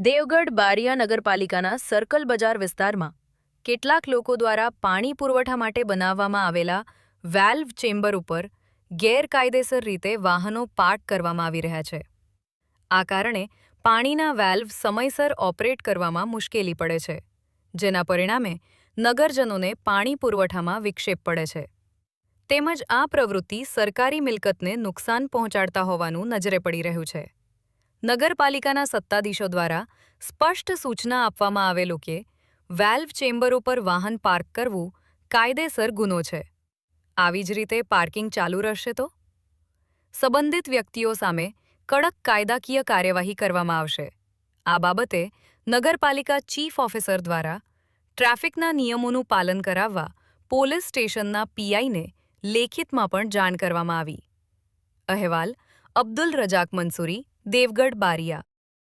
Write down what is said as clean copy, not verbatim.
દેવગઢ બારિયા નગરપાલિકાના સર્કલ બજાર વિસ્તારમાં કેટલાક લોકો દ્વારા પાણી પુરવઠા માટે બનાવવામાં આવેલા વાલ્વ ચેમ્બર ઉપર ગેરકાયદેસર રીતે વાહનો પાર્ક કરવામાં આવી રહ્યા છે। આ કારણે પાણીના વાલ્વ સમયસર ઓપરેટ કરવામાં મુશ્કેલી પડે છે, જેના પરિણામે નગરજનોને પાણી પુરવઠામાં વિક્ષેપ પડે છે, તેમજ આ પ્રવૃત્તિ સરકારી મિલકતને નુકસાન પહોંચાડતા હોવાનું નજરે પડી રહ્યું છે। નગરપાલિકાના સત્તાધીશો દ્વારા સ્પષ્ટ સૂચના આપવામાં આવેલું કે વાલ્વ ચેમ્બર ઉપર વાહન પાર્ક કરવું કાયદેસર ગુનો છે। આવી જ રીતે પાર્કિંગ ચાલુ રહેશે તો સંબંધિત વ્યક્તિઓ સામે કડક કાયદાકીય કાર્યવાહી કરવામાં આવશે। આ બાબતે નગરપાલિકા ચીફ ઓફિસર દ્વારા ટ્રાફિકના નિયમોનું પાલન કરાવવા પોલીસ સ્ટેશનના પીઆઈને લેખિતમાં પણ જાણ કરવામાં આવી। અહેવાલ અબ્દુલ રજાક મંસૂરી, દેવગઢ બારિયા।